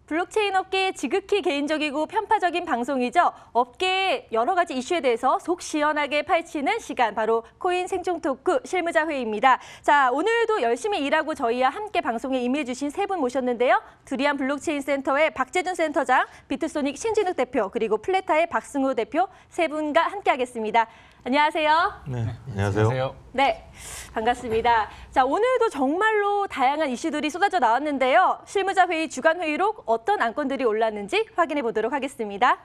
블록체인 업계의 지극히 개인적이고 편파적인 방송이죠. 업계의 여러 가지 이슈에 대해서 속 시원하게 파헤치는 시간, 바로 코인 생존 토크 실무자 회의입니다. 자, 오늘도 열심히 일하고 저희와 함께 방송에 임해주신 세 분 모셨는데요. 두리안 블록체인 센터의 박재준 센터장, 비트소닉 신진욱 대표, 그리고 플레타의 박승우 대표 세 분과 함께하겠습니다. 안녕하세요. 네, 안녕하세요. 네, 반갑습니다. 자, 오늘도 정말로 다양한 이슈들이 쏟아져 나왔는데요. 실무자 회의 주간 회의록 어떤 안건들이 올랐는지 확인해 보도록 하겠습니다.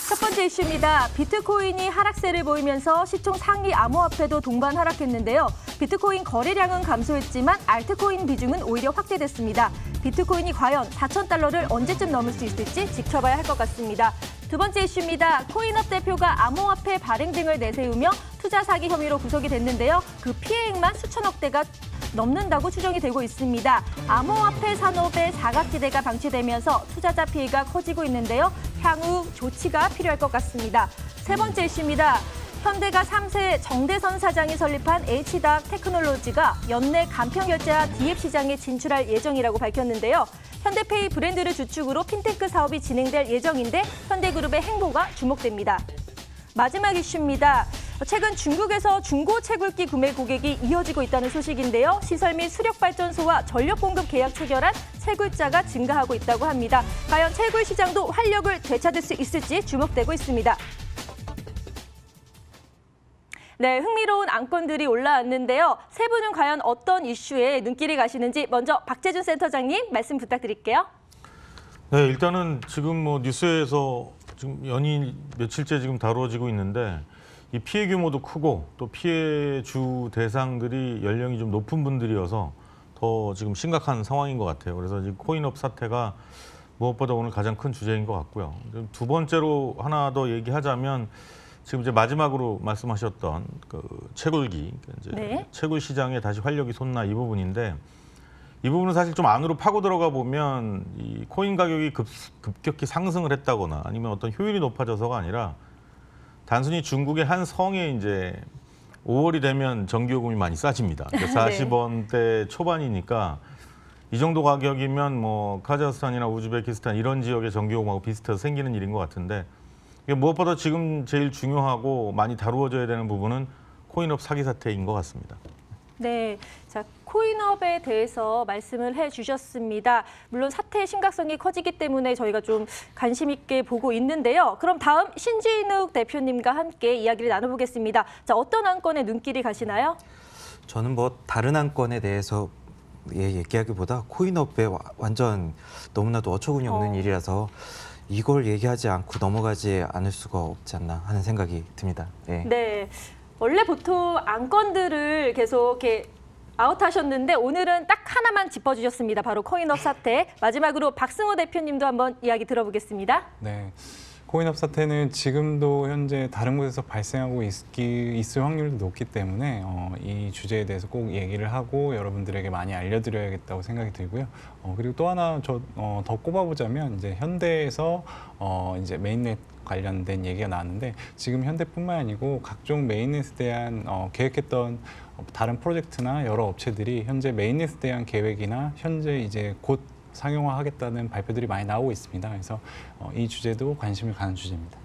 첫 번째 이슈입니다. 비트코인이 하락세를 보이면서 시총 상위 암호화폐도 동반 하락했는데요. 비트코인 거래량은 감소했지만 알트코인 비중은 오히려 확대됐습니다. 비트코인이 과연 4,000달러를 언제쯤 넘을 수 있을지 지켜봐야 할 것 같습니다. 두 번째 이슈입니다. 코인업 대표가 암호화폐 발행 등을 내세우며 투자 사기 혐의로 구속이 됐는데요. 그 피해액만 수천억 대가 넘는다고 추정이 되고 있습니다. 암호화폐 산업의 사각지대가 방치되면서 투자자 피해가 커지고 있는데요. 향후 조치가 필요할 것 같습니다. 세 번째 이슈입니다. 현대가 3세 정대선 사장이 설립한 H닥 테크놀로지가 연내 간편결제와 디앱 시장에 진출할 예정이라고 밝혔는데요. 현대페이 브랜드를 주축으로 핀테크 사업이 진행될 예정인데 현대그룹의 행보가 주목됩니다. 마지막 이슈입니다. 최근 중국에서 중고 채굴기 구매 고객이 이어지고 있다는 소식인데요. 시설 및 수력발전소와 전력 공급 계약 체결한 채굴자가 증가하고 있다고 합니다. 과연 채굴 시장도 활력을 되찾을 수 있을지 주목되고 있습니다. 네, 흥미로운 안건들이 올라왔는데요. 세 분은 과연 어떤 이슈에 눈길이 가시는지 먼저 박재준 센터장님 말씀 부탁드릴게요. 네, 일단은 지금 뉴스에서 지금 연일 며칠째 지금 다루어지고 있는데 이 피해 규모도 크고 또 피해 주 대상들이 연령이 좀 높은 분들이어서 더 지금 심각한 상황인 것 같아요. 그래서 지금 코인업 사태가 무엇보다 오늘 가장 큰 주제인 것 같고요. 두 번째로 하나 더 얘기하자면 지금 이제 마지막으로 말씀하셨던 그 채굴기, 이제 네. 채굴 시장에 다시 활력이 솟나 이 부분인데 이 부분은 사실 좀 안으로 파고 들어가 보면 이 코인 가격이 급격히 상승을 했다거나 아니면 어떤 효율이 높아져서가 아니라 단순히 중국의 한 성에 이제 5월이 되면 전기요금이 많이 싸집니다. 그러니까 40원대 초반이니까 이 정도 가격이면 뭐 카자흐스탄이나 우즈베키스탄 이런 지역의 전기요금하고 비슷해서 생기는 일인 것 같은데 무엇보다 지금 제일 중요하고 많이 다루어져야 되는 부분은 코인업 사기 사태인 것 같습니다. 네, 자 코인업에 대해서 말씀을 해주셨습니다. 물론 사태의 심각성이 커지기 때문에 저희가 좀 관심 있게 보고 있는데요. 그럼 다음 신진욱 대표님과 함께 이야기를 나눠보겠습니다. 자, 어떤 안건에 눈길이 가시나요? 저는 뭐 다른 안건에 대해서 얘기하기보다 코인업에 완전 너무나도 어처구니 없는 일이라서 이걸 얘기하지 않고 넘어가지 않을 수가 없지 않나 하는 생각이 듭니다. 네. 네, 원래 보통 안건들을 계속 이렇게 아웃하셨는데 오늘은 딱 하나만 짚어주셨습니다. 바로 코인업 사태. 마지막으로 박승호 대표님도 한번 이야기 들어보겠습니다. 네. 코인업 사태는 지금도 현재 다른 곳에서 발생하고 있을 확률도 높기 때문에 이 주제에 대해서 꼭 얘기를 하고 여러분들에게 많이 알려드려야겠다고 생각이 들고요. 그리고 또 하나 더 꼽아보자면 이제 현대에서 이제 메인넷 관련된 얘기가 나왔는데 지금 현대뿐만 아니고 각종 메인넷에 대한 계획했던 다른 프로젝트나 여러 업체들이 현재 메인넷에 대한 계획이나 현재 이제 곧 상용화하겠다는 발표들이 많이 나오고 있습니다. 그래서 이 주제도 관심을 가는 주제입니다.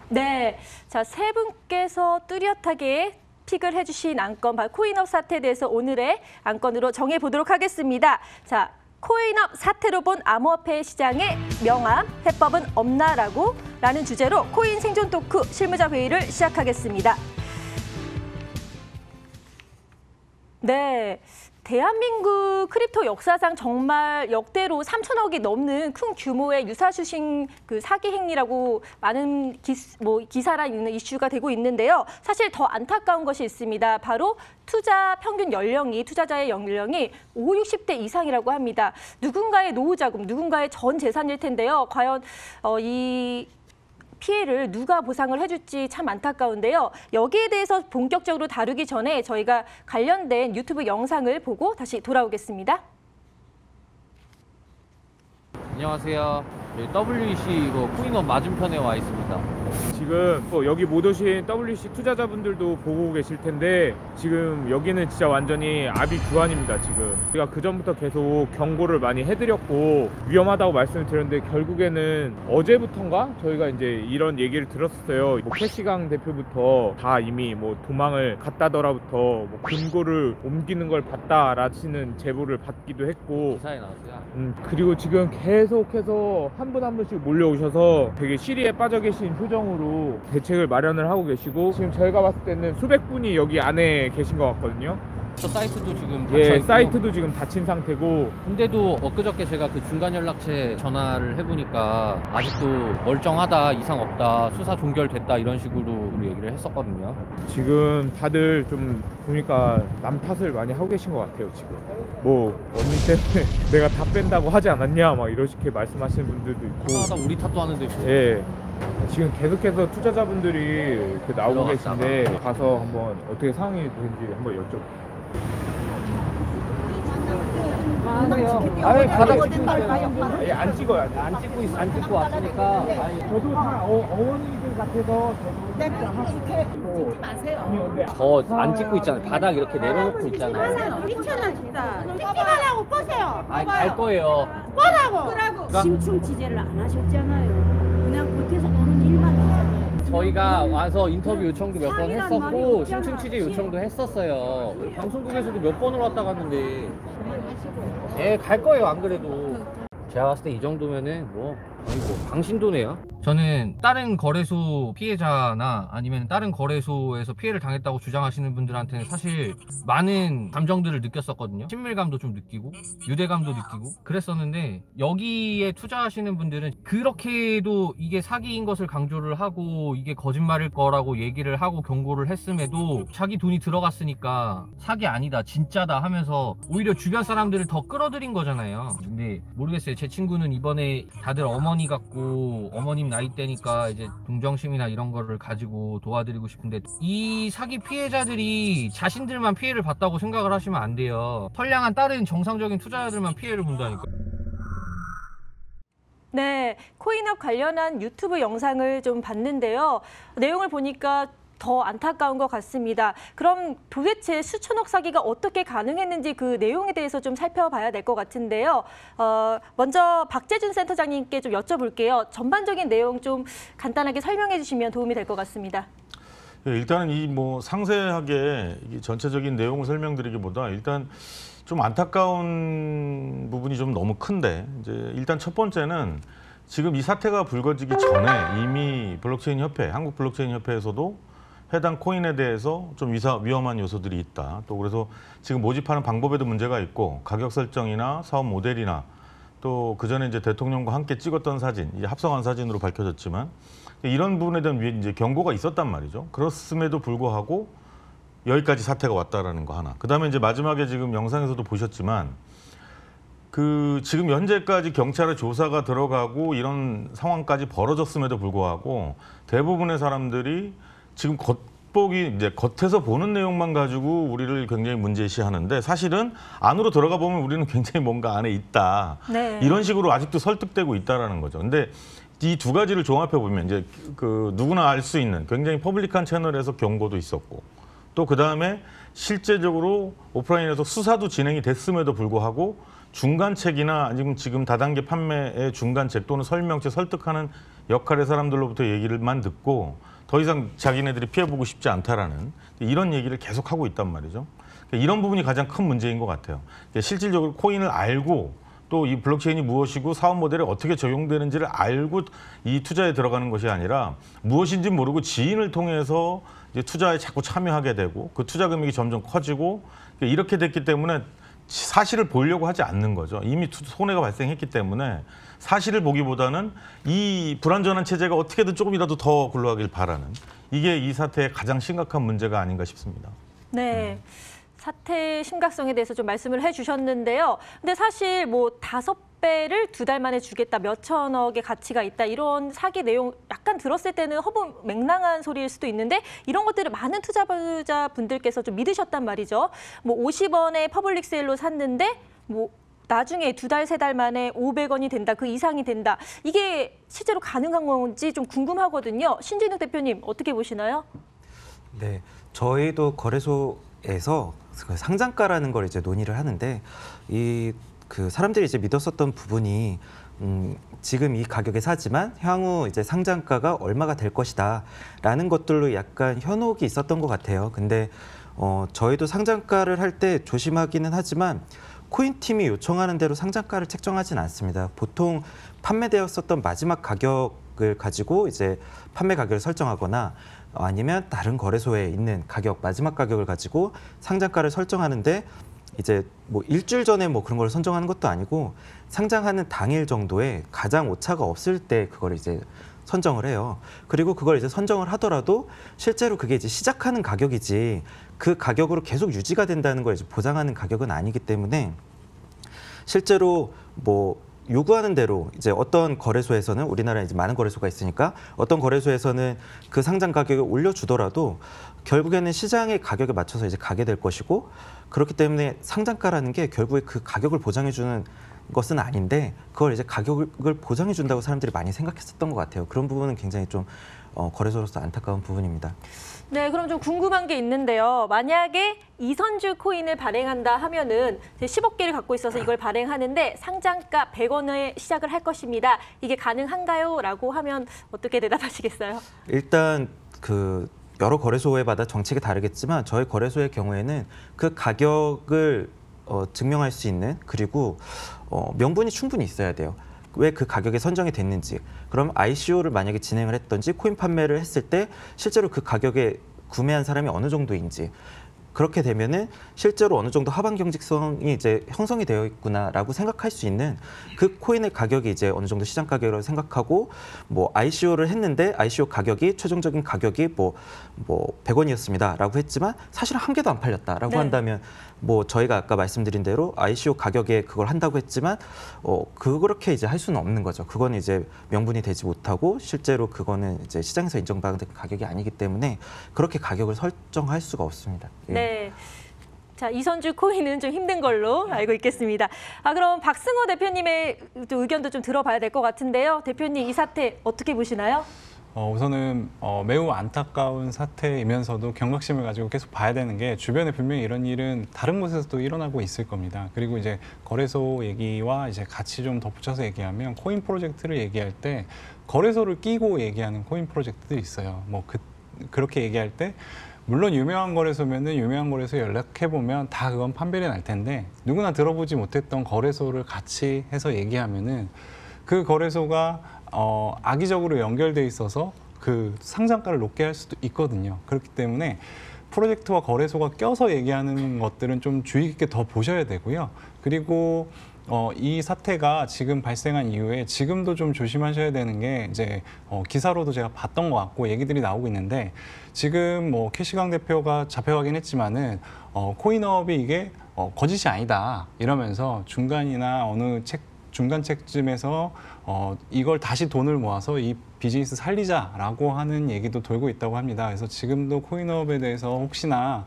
네, 자, 세 분께서 뚜렷하게 픽을 해주신 안건, 바로 코인업 사태에 대해서 오늘의 안건으로 정해보도록 하겠습니다. 자, 코인업 사태로 본 암호화폐 시장의 명암, 해법은 없나라고 라는 주제로 코인 생존 토크 실무자 회의를 시작하겠습니다. 네. 대한민국 크립토 역사상 정말 역대로 3천억이 넘는 큰 규모의 유사주식 그 사기 행위라고 많은 기사랑 있는 이슈가 되고 있는데요. 사실 더 안타까운 것이 있습니다. 바로 투자자의 연령이 60대 이상이라고 합니다. 누군가의 노후 자금, 누군가의 전 재산일 텐데요. 과연 이 피해를 누가 보상을 해줄지 참 안타까운데요. 여기에 대해서 본격적으로 다루기 전에 저희가 관련된 유튜브 영상을 보고 다시 돌아오겠습니다. 안녕하세요. WEC 코인업 맞은편에 와 있습니다. 지금 또 여기 못 오신 WC 투자자분들도 보고 계실 텐데 지금 여기는 진짜 완전히 아비규환입니다. 지금 우리가 그 전부터 계속 경고를 많이 해드렸고 위험하다고 말씀을 드렸는데 결국에는 어제부터인가 저희가 이제 이런 얘기를 들었어요. 뭐 캐시강 대표부터 다 이미 뭐 도망을 갔다더라부터 뭐 금고를 옮기는 걸 봤다라시는 제보를 받기도 했고 기사에 나왔어요. 그리고 지금 계속해서 한 분 한 분씩 몰려오셔서 되게 시리에 빠져 계신 표정으로 대책을 마련을 하고 계시고 지금 저희가 봤을 때는 수백 분이 여기 안에 계신 것 같거든요. 저 사이트도 지금 예, 닫혀있고, 사이트도 지금 닫힌 상태고 근데도 엊그저께 제가 그 중간 연락처에 전화를 해보니까 아직도 멀쩡하다, 이상 없다, 수사 종결됐다 이런 식으로 우리 얘기를 했었거든요. 지금 다들 좀 보니까 남 탓을 많이 하고 계신 것 같아요. 지금 뭐 언니 때문에 내가 다 뺀다고 하지 않았냐 막 이렇게 말씀하시는 분들도 있고 하다 우리 탓도 하는데 뭐. 예. 지금 계속해서 투자자분들이 이렇게 나오고 들어갔다가. 계신데 가서 한번 어떻게 상황이 되는지 한번 여쭤볼게요. 아니, 예, 안 찍어요. 안 찍고 왔으니까. 저도 다 어머니들 같아서 더 안 찍고 있잖아요. 바닥 이렇게 내려놓고 있잖아요. 미쳤나 진짜. 찍기만 하고 꺼세요. 아니, 갈 거예요. 꺼라고. 심층 취재를 안 하셨잖아요. 그냥 겉에서 보는 일만 하잖아요. 저희가 와서 인터뷰 요청도 몇 번 했었고 심층 취재 요청도 했었어요. 방송국에서도 몇 번을 왔다 갔는데 갈 거예요. 안 그래도 제가 봤을 때 이 정도면은 뭐 거의 뭐 방신도네요. 저는 다른 거래소 피해자나 아니면 다른 거래소에서 피해를 당했다고 주장하시는 분들한테는 사실 많은 감정들을 느꼈었거든요. 친밀감도 좀 느끼고 유대감도 느끼고 그랬었는데 여기에 투자하시는 분들은 그렇게도 이게 사기인 것을 강조를 하고 이게 거짓말일 거라고 얘기를 하고 경고를 했음에도 자기 돈이 들어갔으니까 사기 아니다 진짜다 하면서 오히려 주변 사람들을 더 끌어들인 거잖아요. 근데 모르겠어요. 제 친구는 이번에 다들 어머니 같고 어머님 나이대니까 이제 동정심이나 이런 거를 가지고 도와드리고 싶은데 이 사기 피해자들이 자신들만 피해를 봤다고 생각을 하시면 안 돼요. 선량한 다른 정상적인 투자자들만 피해를 본다니까. 네, 코인업 관련한 유튜브 영상을 좀 봤는데요. 내용을 보니까 더 안타까운 것 같습니다. 그럼 도대체 수천억 사기가 어떻게 가능했는지 그 내용에 대해서 좀 살펴봐야 될 것 같은데요. 먼저 박재준 센터장님께 좀 여쭤볼게요. 전반적인 내용 좀 간단하게 설명해 주시면 도움이 될 것 같습니다. 예, 일단은 이 뭐 상세하게 이 전체적인 내용을 설명드리기보다 일단 좀 안타까운 부분이 좀 너무 큰데 이제 일단 첫 번째는 지금 이 사태가 불거지기 전에 이미 블록체인 협회, 한국 블록체인 협회에서도 해당 코인에 대해서 좀 위험한 요소들이 있다. 또 그래서 지금 모집하는 방법에도 문제가 있고 가격 설정이나 사업 모델이나 또 그전에 이제 대통령과 함께 찍었던 사진, 이제 합성한 사진으로 밝혀졌지만 이런 부분에 대한 이제 경고가 있었단 말이죠. 그렇음에도 불구하고 여기까지 사태가 왔다라는 거 하나. 그다음에 이제 마지막에 지금 영상에서도 보셨지만 그 지금 현재까지 경찰의 조사가 들어가고 이런 상황까지 벌어졌음에도 불구하고 대부분의 사람들이 지금 겉보기 이제 겉에서 보는 내용만 가지고 우리를 굉장히 문제시하는데 사실은 안으로 들어가 보면 우리는 굉장히 뭔가 안에 있다. 네. 이런 식으로 아직도 설득되고 있다라는 거죠. 근데 이 두 가지를 종합해 보면 이제 그 누구나 알 수 있는 굉장히 퍼블릭한 채널에서 경고도 있었고 또 그다음에 실제적으로 오프라인에서 수사도 진행이 됐음에도 불구하고 중간책이나 아니면 지금 다단계 판매의 중간책 또는 설명책 설득하는 역할의 사람들로부터 얘기를만 듣고 더 이상 자기네들이 피해보고 싶지 않다라는 이런 얘기를 계속하고 있단 말이죠. 이런 부분이 가장 큰 문제인 것 같아요. 실질적으로 코인을 알고 또 이 블록체인이 무엇이고 사업 모델에 어떻게 적용되는지를 알고 이 투자에 들어가는 것이 아니라 무엇인지 모르고 지인을 통해서 이제 투자에 자꾸 참여하게 되고 그 투자 금액이 점점 커지고 이렇게 됐기 때문에 사실을 보려고 하지 않는 거죠. 이미 손해가 발생했기 때문에 사실을 보기보다는 이 불안전한 체제가 어떻게든 조금이라도 더 굴러가길 바라는 이게 이 사태의 가장 심각한 문제가 아닌가 싶습니다. 네. 사태의 심각성에 대해서 좀 말씀을 해주셨는데요. 근데 사실 뭐 5배를 2달 만에 주겠다, 몇 천억의 가치가 있다 이런 사기 내용 약간 들었을 때는 허무맹랑한 소리일 수도 있는데 이런 것들을 많은 투자자분들께서 좀 믿으셨단 말이죠. 뭐 50원에 퍼블릭 세일로 샀는데 뭐 나중에 2달, 3달 만에 500원이 된다, 그 이상이 된다. 이게 실제로 가능한 건지 좀 궁금하거든요. 신진욱 대표님 어떻게 보시나요? 네, 저희도 거래소에서 그 상장가라는 걸 이제 논의를 하는데 그 사람들이 이제 믿었었던 부분이 지금 이 가격에 사지만 향후 이제 상장가가 얼마가 될 것이다라는 것들로 약간 현혹이 있었던 것 같아요. 근데 저희도 상장가를 할 때 조심하기는 하지만 코인팀이 요청하는 대로 상장가를 책정하지는 않습니다. 보통 판매되었었던 마지막 가격을 가지고 이제 판매 가격을 설정하거나 아니면 다른 거래소에 있는 가격, 마지막 가격을 가지고 상장가를 설정하는데 이제 뭐 일주일 전에 뭐 그런 걸 선정하는 것도 아니고 상장하는 당일 정도에 가장 오차가 없을 때 그걸 이제 선정을 해요. 그리고 그걸 이제 선정을 하더라도 실제로 그게 이제 시작하는 가격이지 그 가격으로 계속 유지가 된다는 걸 이제 보장하는 가격은 아니기 때문에 실제로 뭐 요구하는 대로 이제 어떤 거래소에서는 우리나라에 이제 많은 거래소가 있으니까 어떤 거래소에서는 그 상장 가격을 올려주더라도 결국에는 시장의 가격에 맞춰서 이제 가게 될 것이고 그렇기 때문에 상장가라는 게 결국에 그 가격을 보장해주는 것은 아닌데 그걸 이제 가격을 보장해준다고 사람들이 많이 생각했었던 것 같아요. 그런 부분은 굉장히 좀 거래소로서 안타까운 부분입니다. 네, 그럼 좀 궁금한 게 있는데요. 만약에 이선주 코인을 발행한다 하면은 10억 개를 갖고 있어서 이걸 발행하는데 상장가 100원에 시작을 할 것입니다. 이게 가능한가요? 라고 하면 어떻게 대답하시겠어요? 일단 그 여러 거래소에마다 정책이 다르겠지만 저희 거래소의 경우에는 그 가격을 증명할 수 있는 그리고 명분이 충분히 있어야 돼요. 왜 그 가격에 선정이 됐는지. 그럼 ICO를 만약에 진행을 했던지 코인 판매를 했을 때 실제로 그 가격에 구매한 사람이 어느 정도인지. 그렇게 되면은 실제로 어느 정도 하방 경직성이 이제 형성이 되어 있구나라고 생각할 수 있는 그 코인의 가격이 이제 어느 정도 시장 가격으로 생각하고 뭐 ICO를 했는데 ICO 가격이 최종적인 가격이 뭐 100원이었습니다라고 했지만 사실은 한 개도 안 팔렸다라고 네. 한다면 뭐 저희가 아까 말씀드린 대로 ICO 가격에 그걸 한다고 했지만 그렇게 이제 할 수는 없는 거죠. 그거는 이제 명분이 되지 못하고 실제로 그거는 이제 시장에서 인정받은 가격이 아니기 때문에 그렇게 가격을 설정할 수가 없습니다. 예. 네. 자, 이선주 코인은 좀 힘든 걸로 알고 있겠습니다. 그럼 박승호 대표님의 의견도 좀 들어봐야 될 것 같은데요. 대표님, 이 사태 어떻게 보시나요? 우선은 매우 안타까운 사태이면서도 경각심을 가지고 계속 봐야 되는 게 주변에 분명히 이런 일은 다른 곳에서도 일어나고 있을 겁니다. 그리고 이제 거래소 얘기와 이제 같이 좀 덧붙여서 얘기하면 코인 프로젝트를 얘기할 때 거래소를 끼고 얘기하는 코인 프로젝트들이 있어요. 뭐 그렇게 얘기할 때 물론 유명한 거래소면은 유명한 거래소에 연락해보면 다 그건 판별이 날 텐데 누구나 들어보지 못했던 거래소를 같이 해서 얘기하면은 그 거래소가 악의적으로 연결돼 있어서 그 상장가를 높게 할 수도 있거든요. 그렇기 때문에 프로젝트와 거래소가 껴서 얘기하는 것들은 좀 주의 깊게 더 보셔야 되고요. 그리고 이 사태가 지금 발생한 이후에 지금도 좀 조심하셔야 되는 게 이제 기사로도 제가 봤던 것 같고 얘기들이 나오고 있는데 지금 뭐 캐시강 대표가 잡혀가긴 했지만은 코인업이 이게 거짓이 아니다 이러면서 중간이나 어느 중간책쯤에서 이걸 다시 돈을 모아서 이 비즈니스 살리자라고 하는 얘기도 돌고 있다고 합니다. 그래서 지금도 코인업에 대해서 혹시나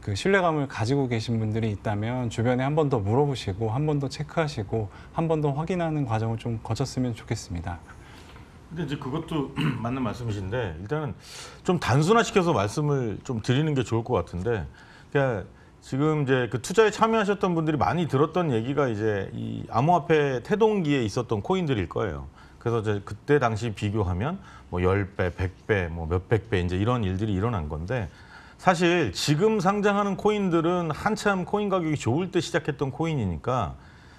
그 신뢰감을 가지고 계신 분들이 있다면 주변에 한 번 더 물어보시고 한 번 더 체크하시고 한 번 더 확인하는 과정을 좀 거쳤으면 좋겠습니다. 근데 이제 그것도 맞는 말씀이신데 일단은 좀 단순화시켜서 말씀을 좀 드리는 게 좋을 것 같은데 그러니까 지금 이제 그 투자에 참여하셨던 분들이 많이 들었던 얘기가 이제 이 암호화폐 태동기에 있었던 코인들일 거예요. 그래서 이제 그때 당시 비교하면 뭐 10배, 100배, 뭐 몇백 배 이제 이런 일들이 일어난 건데 사실 지금 상장하는 코인들은 한참 코인 가격이 좋을 때 시작했던 코인이니까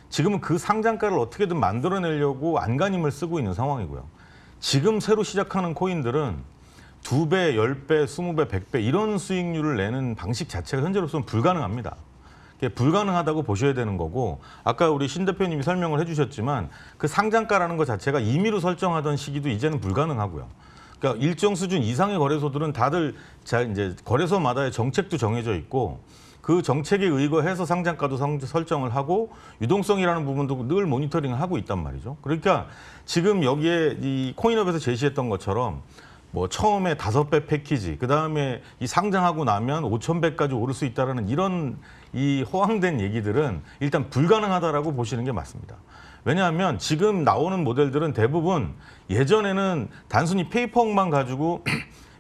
지금은 그 상장가를 어떻게든 만들어내려고 안간힘을 쓰고 있는 상황이고요. 지금 새로 시작하는 코인들은 2배, 10배, 20배, 100배 이런 수익률을 내는 방식 자체가 현재로서는 불가능합니다. 불가능하다고 보셔야 되는 거고 아까 우리 신 대표님이 설명을 해주셨지만 그 상장가라는 것 자체가 임의로 설정하던 시기도 이제는 불가능하고요. 그러니까 일정 수준 이상의 거래소들은 다들 이제 거래소마다의 정책도 정해져 있고 그 정책에 의거해서 상장가도 설정을 하고 유동성이라는 부분도 늘 모니터링을 하고 있단 말이죠. 그러니까 지금 여기에 이 코인업에서 제시했던 것처럼 뭐 처음에 5배 패키지, 그 다음에 이 상장하고 나면 5,000배까지 오를 수 있다라는 이런 이 허황된 얘기들은 일단 불가능하다라고 보시는 게 맞습니다. 왜냐하면 지금 나오는 모델들은 대부분 예전에는 단순히 페이퍼만 가지고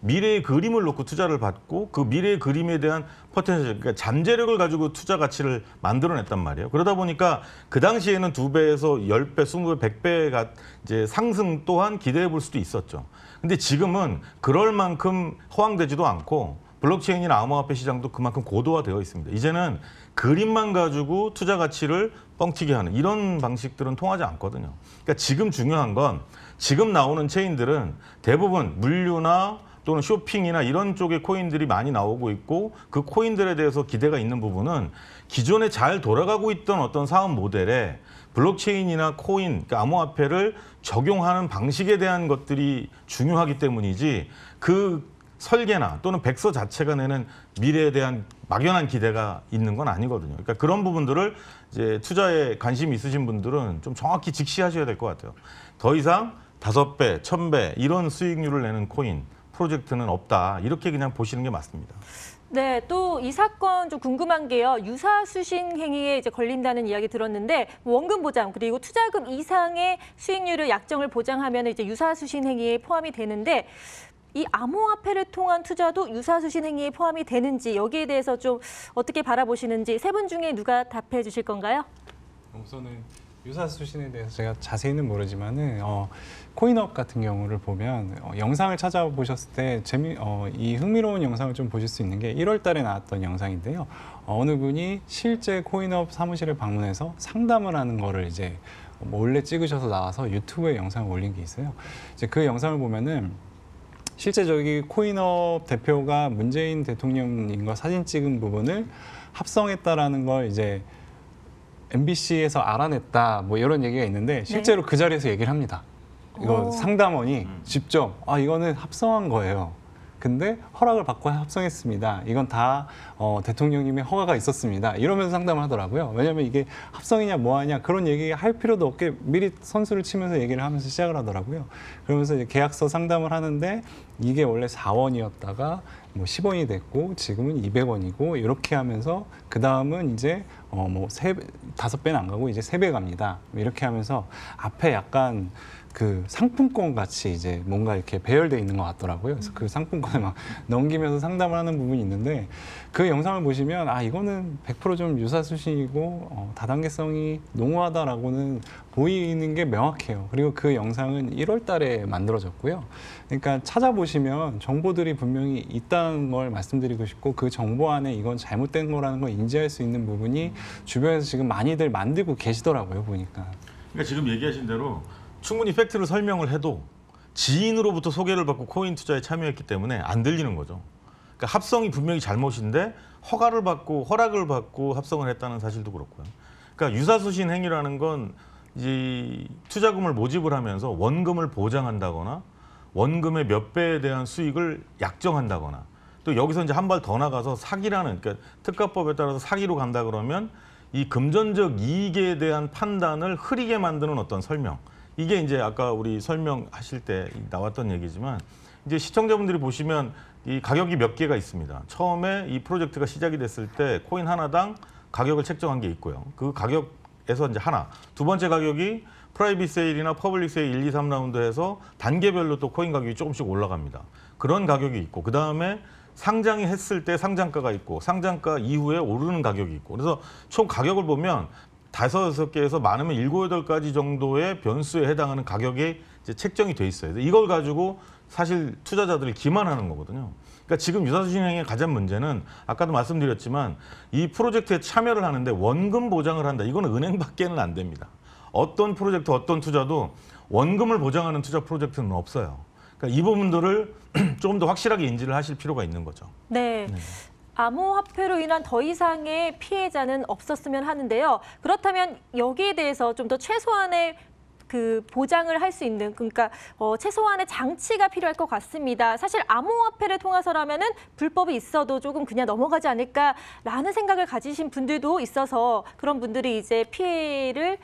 미래의 그림을 놓고 투자를 받고 그 미래의 그림에 대한 포텐셜, 그러니까 잠재력을 가지고 투자 가치를 만들어냈단 말이에요. 그러다 보니까 그 당시에는 2배에서 10배, 20배, 100배가 이제 상승 또한 기대해 볼 수도 있었죠. 근데 지금은 그럴 만큼 허황되지도 않고 블록체인이나 암호화폐 시장도 그만큼 고도화되어 있습니다. 이제는 그림만 가지고 투자 가치를 뻥튀기 하는 이런 방식들은 통하지 않거든요. 그러니까 지금 중요한 건 지금 나오는 체인들은 대부분 물류나 또는 쇼핑이나 이런 쪽의 코인들이 많이 나오고 있고 그 코인들에 대해서 기대가 있는 부분은 기존에 잘 돌아가고 있던 어떤 사업 모델에 블록체인이나 코인, 그러니까 암호화폐를 적용하는 방식에 대한 것들이 중요하기 때문이지 그 설계나 또는 백서 자체가 내는 미래에 대한 막연한 기대가 있는 건 아니거든요. 그러니까 그런 부분들을 이제 투자에 관심이 있으신 분들은 좀 정확히 직시하셔야 될 것 같아요. 더 이상 5배, 1,000배 이런 수익률을 내는 코인, 프로젝트는 없다. 이렇게 그냥 보시는 게 맞습니다. 네, 또 이 사건 좀 궁금한 게요. 유사수신 행위에 이제 걸린다는 이야기 들었는데 원금 보장 그리고 투자금 이상의 수익률을 약정을 보장하면 이제 유사수신 행위에 포함이 되는데 이 암호화폐를 통한 투자도 유사수신 행위에 포함이 되는지 여기에 대해서 좀 어떻게 바라보시는지 세 분 중에 누가 답해 주실 건가요? 우선은 유사수신에 대해서 제가 자세히는 모르지만은 코인업 같은 경우를 보면 영상을 찾아보셨을 때 이 흥미로운 영상을 좀 보실 수 있는 게 1월 달에 나왔던 영상인데요. 어느 분이 실제 코인업 사무실을 방문해서 상담을 하는 거를 이제 몰래 찍으셔서 나와서 유튜브에 영상을 올린 게 있어요. 이제 그 영상을 보면은 실제 저기 코인업 대표가 문재인 대통령님과 사진 찍은 부분을 합성했다라는 걸 이제 MBC에서 알아냈다 뭐 이런 얘기가 있는데 실제로 그 자리에서 얘기를 합니다. 이거 상담원이 직접 이거는 합성한 거예요. 근데 허락을 받고 합성했습니다. 이건 다 대통령님의 허가가 있었습니다. 이러면서 상담을 하더라고요. 왜냐하면 이게 합성이냐 뭐하냐 그런 얘기 할 필요도 없게 미리 선수를 치면서 얘기를 하면서 시작을 하더라고요. 그러면서 이제 계약서 상담을 하는데 이게 원래 4원이었다가 뭐 10원이 됐고 지금은 200원이고 이렇게 하면서 그 다음은 이제 뭐 5배는 안 가고 이제 3배 갑니다. 이렇게 하면서 앞에 약간 그 상품권 같이 이제 뭔가 이렇게 배열돼 있는 것 같더라고요. 그래서 그 상품권을 막 넘기면서 상담을 하는 부분이 있는데 그 영상을 보시면 이거는 100% 좀 유사수신이고 다단계성이 농후하다라고는 보이는 게 명확해요. 그리고 그 영상은 1월 달에 만들어졌고요. 그러니까 찾아보시면 정보들이 분명히 있다는 걸 말씀드리고 싶고 그 정보 안에 이건 잘못된 거라는 걸 인지할 수 있는 부분이 주변에서 지금 많이들 만들고 계시더라고요, 보니까. 그러니까 지금 얘기하신 대로 충분히 팩트를 설명을 해도 지인으로부터 소개를 받고 코인 투자에 참여했기 때문에 안 들리는 거죠. 그러니까 합성이 분명히 잘못인데 허락을 받고 합성을 했다는 사실도 그렇고요. 그러니까 유사수신 행위라는 건 이제 투자금을 모집을 하면서 원금을 보장한다거나 원금의 몇 배에 대한 수익을 약정한다거나 또 여기서 이제 한 발 더 나가서 사기라는 그러니까 특가법에 따라서 사기로 간다 그러면 이 금전적 이익에 대한 판단을 흐리게 만드는 어떤 설명. 이게 이제 아까 우리 설명하실 때 나왔던 얘기지만 이제 시청자분들이 보시면 이 가격이 몇 개가 있습니다. 처음에 이 프로젝트가 시작이 됐을 때 코인 하나당 가격을 책정한 게 있고요. 그 가격에서 이제 하나. 두 번째 가격이 프라이빗 세일이나 퍼블릭 세일 1, 2, 3라운드에서 단계별로 또 코인 가격이 조금씩 올라갑니다. 그런 가격이 있고 그다음에 상장이 했을 때 상장가가 있고 상장가 이후에 오르는 가격이 있고 그래서 총 가격을 보면 5, 6개에서 많으면 7, 8가지 정도의 변수에 해당하는 가격이 이제 책정이 돼 있어요. 이걸 가지고 사실 투자자들이 기만하는 거거든요. 그러니까 지금 유사수신 행위의 가장 문제는 아까도 말씀드렸지만 이 프로젝트에 참여를 하는데 원금 보장을 한다. 이거는 은행밖에는 안 됩니다. 어떤 프로젝트, 어떤 투자도 원금을 보장하는 투자 프로젝트는 없어요. 그러니까 이 부분들을 조금 더 확실하게 인지를 하실 필요가 있는 거죠. 네. 암호화폐로 인한 더 이상의 피해자는 없었으면 하는데요. 그렇다면 여기에 대해서 좀 더 최소한의 그 보장을 할 수 있는 그러니까 최소한의 장치가 필요할 것 같습니다. 사실 암호화폐를 통해서라면은 불법이 있어도 조금 그냥 넘어가지 않을까라는 생각을 가지신 분들도 있어서 그런 분들이 이제 피해를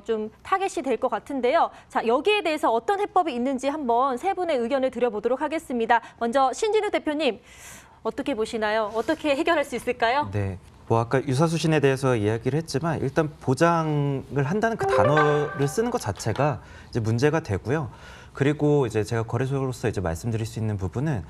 좀 타겟이 될 것 같은데요. 자, 여기에 대해서 어떤 해법이 있는지 한번 세 분의 의견을 드려보도록 하겠습니다. 먼저 신진우 대표님 어떻게 보시나요? 어떻게 해결할 수 있을까요? 네. 뭐 아까 유사수신에 대해서 이야기를 했지만 일단 보장을 한다는 그 단어를 쓰는 것 자체가 이제 문제가 되고요. 그리고 이제 제가 거래소로서 이제 말씀드릴 수 있는 부분은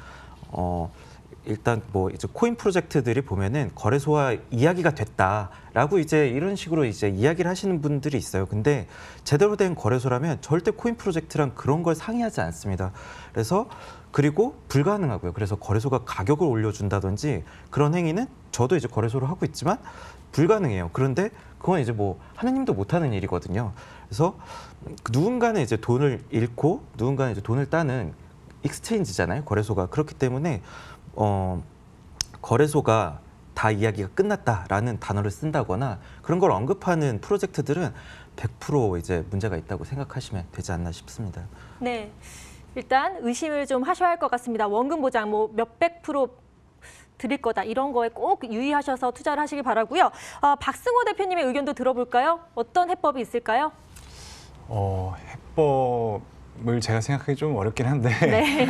일단 뭐 이제 코인 프로젝트들이 보면은 거래소와 이야기가 됐다라고 이제 이런 식으로 이제 이야기를 하시는 분들이 있어요. 근데 제대로 된 거래소라면 절대 코인 프로젝트랑 그런 걸 상의하지 않습니다. 그래서 그리고 불가능하고요. 그래서 거래소가 가격을 올려준다든지 그런 행위는 저도 이제 거래소를 하고 있지만 불가능해요. 그런데 그건 이제 뭐 하느님도 못하는 일이거든요. 그래서 누군가는 이제 돈을 잃고 누군가는 이제 돈을 따는 익스체인지잖아요. 거래소가. 그렇기 때문에 거래소가 다 이야기가 끝났다라는 단어를 쓴다거나 그런 걸 언급하는 프로젝트들은 100% 이제 문제가 있다고 생각하시면 되지 않나 싶습니다. 네. 일단 의심을 좀 하셔야 할 것 같습니다. 원금 보장 뭐 몇백 프로 드릴 거다 이런 거에 꼭 유의하셔서 투자를 하시기 바라고요. 박승호 대표님의 의견도 들어볼까요? 어떤 해법이 있을까요? 해법을 제가 생각하기 좀 어렵긴 한데 네.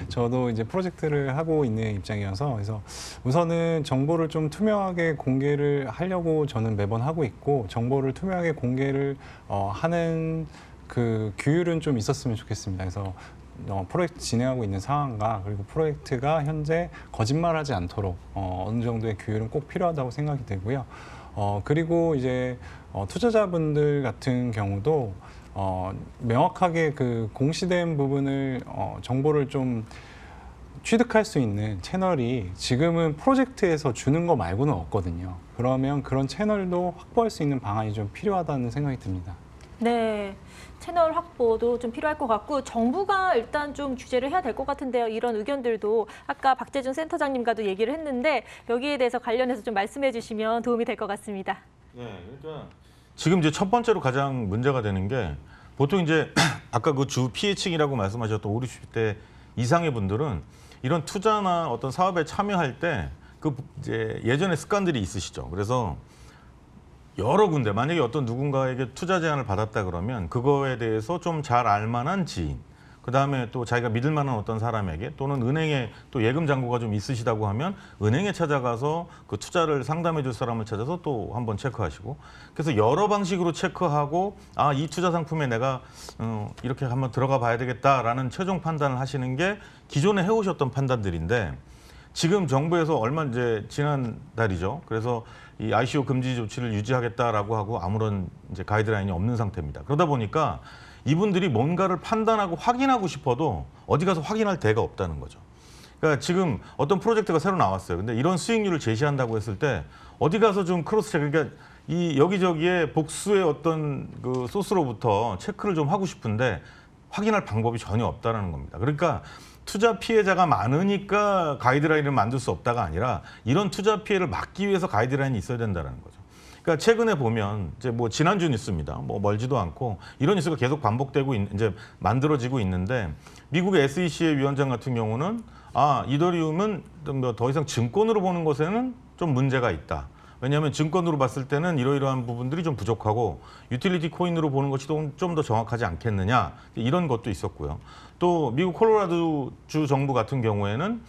저도 이제 프로젝트를 하고 있는 입장이어서 그래서 우선은 정보를 좀 투명하게 공개를 하려고 저는 매번 하고 있고 정보를 투명하게 공개를 하는 그 규율은 좀 있었으면 좋겠습니다. 그래서 프로젝트 진행하고 있는 상황과 그리고 프로젝트가 현재 거짓말하지 않도록 어느 정도의 규율은 꼭 필요하다고 생각이 되고요. 그리고 이제 투자자분들 같은 경우도 명확하게 그 공시된 부분을 정보를 좀 취득할 수 있는 채널이 지금은 프로젝트에서 주는 거 말고는 없거든요. 그러면 그런 채널도 확보할 수 있는 방안이 좀 필요하다는 생각이 듭니다. 네. 채널 확보도 좀 필요할 것 같고 정부가 일단 좀 규제를 해야 될 것 같은데요. 이런 의견들도 아까 박재준 센터장님과도 얘기를 했는데 여기에 대해서 관련해서 좀 말씀해 주시면 도움이 될 것 같습니다. 네, 그러니까 지금 이제 첫 번째로 가장 문제가 되는 게 보통 이제 아까 그 주 피해층이라고 말씀하셨던 50대 이상의 분들은 이런 투자나 어떤 사업에 참여할 때 그 이제 예전에 습관들이 있으시죠. 그래서 여러 군데 만약에 어떤 누군가에게 투자 제안을 받았다 그러면 그거에 대해서 좀 잘 알만한 지인, 그다음에 또 자기가 믿을 만한 어떤 사람에게 또는 은행에 또 예금 잔고가 좀 있으시다고 하면 은행에 찾아가서 그 투자를 상담해 줄 사람을 찾아서 또 한번 체크하시고 그래서 여러 방식으로 체크하고 이 투자 상품에 내가 이렇게 한번 들어가 봐야 되겠다라는 최종 판단을 하시는 게 기존에 해오셨던 판단들인데 지금 정부에서 얼마 이제 지난 달이죠. 그래서 이 ICO 금지 조치를 유지하겠다라고 하고 아무런 이제 가이드라인이 없는 상태입니다. 그러다 보니까 이분들이 뭔가를 판단하고 확인하고 싶어도 어디 가서 확인할 데가 없다는 거죠. 그러니까 지금 어떤 프로젝트가 새로 나왔어요. 근데 이런 수익률을 제시한다고 했을 때 어디 가서 좀 크로스 체크, 그러니까 이 여기저기에 복수의 어떤 그 소스로부터 체크를 좀 하고 싶은데 확인할 방법이 전혀 없다는 겁니다. 그러니까 투자 피해자가 많으니까 가이드라인을 만들 수 없다가 아니라 이런 투자 피해를 막기 위해서 가이드라인이 있어야 된다는 거죠. 그러니까 최근에 보면 이제 뭐 지난주 뉴스입니다. 뭐 멀지도 않고 이런 뉴스가 계속 반복되고 이제 만들어지고 있는데 미국의 SEC의 위원장 같은 경우는 이더리움은 더 이상 증권으로 보는 것에는 좀 문제가 있다. 왜냐하면 증권으로 봤을 때는 이러이러한 부분들이 좀 부족하고 유틸리티 코인으로 보는 것이 좀 더 정확하지 않겠느냐 이런 것도 있었고요. 또 미국 콜로라도주 정부 같은 경우에는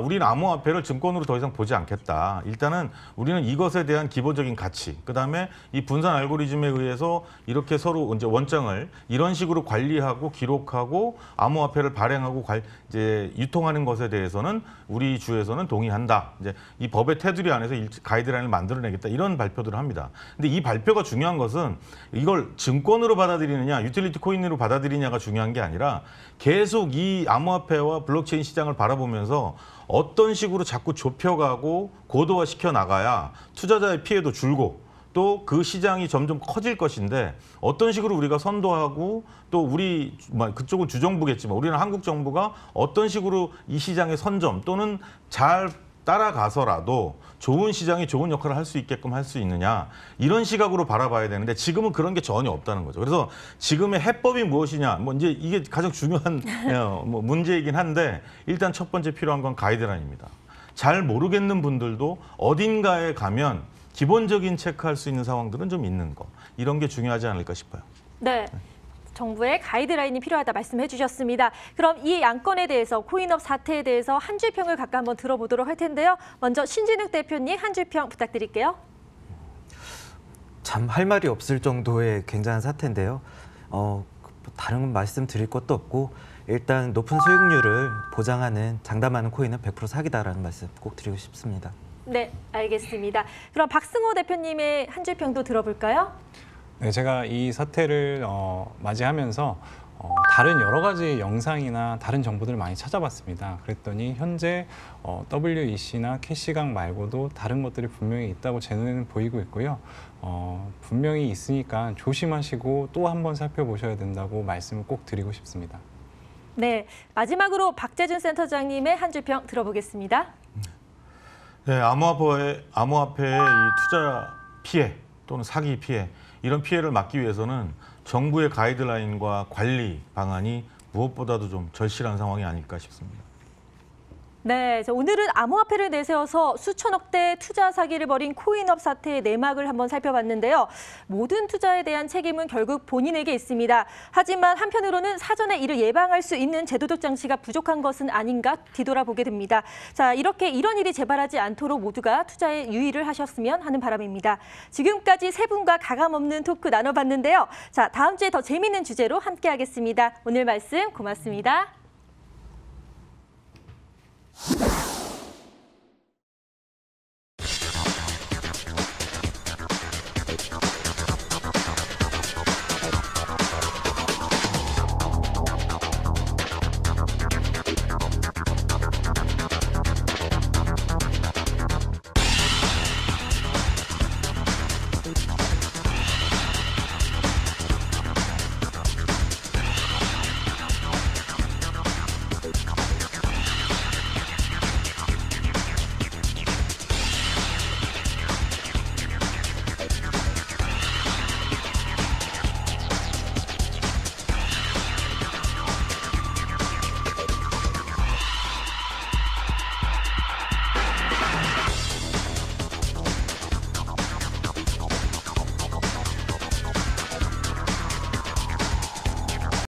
우리는 암호화폐를 증권으로 더 이상 보지 않겠다. 일단은 우리는 이것에 대한 기본적인 가치, 그다음에 이 분산 알고리즘에 의해서 이렇게 서로 이제 원장을 이런 식으로 관리하고 기록하고 암호화폐를 발행하고 이제 유통하는 것에 대해서는 우리 주에서는 동의한다. 이제 이 법의 테두리 안에서 가이드라인을 만들어내겠다 이런 발표들을 합니다. 근데 이 발표가 중요한 것은 이걸 증권으로 받아들이느냐, 유틸리티 코인으로 받아들이냐가 중요한 게 아니라 계속 이 암호화폐와 블록체인 시장을 바라보면서 어떤 식으로 자꾸 좁혀가고 고도화시켜 나가야 투자자의 피해도 줄고 또 그 시장이 점점 커질 것인데 어떤 식으로 우리가 선도하고 또 우리 그쪽은 주정부겠지만 우리는 한국 정부가 어떤 식으로 이 시장의 선점 또는 잘 따라가서라도 좋은 시장이 좋은 역할을 할 수 있게끔 할 수 있느냐 이런 시각으로 바라봐야 되는데 지금은 그런 게 전혀 없다는 거죠. 그래서 지금의 해법이 무엇이냐 뭐 이제 이게 가장 중요한 뭐 문제이긴 한데 일단 첫 번째 필요한 건 가이드라인입니다. 잘 모르겠는 분들도 어딘가에 가면 기본적인 체크할 수 있는 상황들은 좀 있는 거 이런 게 중요하지 않을까 싶어요. 네. 정부의 가이드라인이 필요하다 말씀해 주셨습니다. 그럼 이 안건에 대해서 코인업 사태에 대해서 한 줄 평을 각각 한번 들어보도록 할 텐데요. 먼저 신진욱 대표님 한 줄 평 부탁드릴게요. 참 할 말이 없을 정도의 굉장한 사태인데요. 다른 말씀드릴 것도 없고 일단 높은 수익률을 보장하는 장담하는 코인은 100% 사기다라는 말씀 꼭 드리고 싶습니다. 네, 알겠습니다. 그럼 박승호 대표님의 한 줄 평도 들어볼까요? 네, 제가 이 사태를 맞이하면서 다른 여러 가지 영상이나 다른 정보들을 많이 찾아봤습니다. 그랬더니 현재 WEC나 캐시강 말고도 다른 것들이 분명히 있다고 제 눈에는 보이고 있고요. 분명히 있으니까 조심하시고 또 한 번 살펴보셔야 된다고 말씀을 꼭 드리고 싶습니다. 네, 마지막으로 박재준 센터장님의 한 줄 평 들어보겠습니다. 네, 암호화폐의 이 투자 피해 또는 사기 피해 이런 피해를 막기 위해서는 정부의 가이드라인과 관리 방안이 무엇보다도 좀 절실한 상황이 아닐까 싶습니다. 네, 오늘은 암호화폐를 내세워서 수천억 대 투자 사기를 벌인 코인업 사태의 내막을 한번 살펴봤는데요. 모든 투자에 대한 책임은 결국 본인에게 있습니다. 하지만 한편으로는 사전에 이를 예방할 수 있는 제도적 장치가 부족한 것은 아닌가 뒤돌아보게 됩니다. 자, 이렇게 이런 일이 재발하지 않도록 모두가 투자에 유의를 하셨으면 하는 바람입니다. 지금까지 세 분과 가감없는 토크 나눠봤는데요. 자, 다음 주에 더 재미있는 주제로 함께하겠습니다. 오늘 말씀 고맙습니다.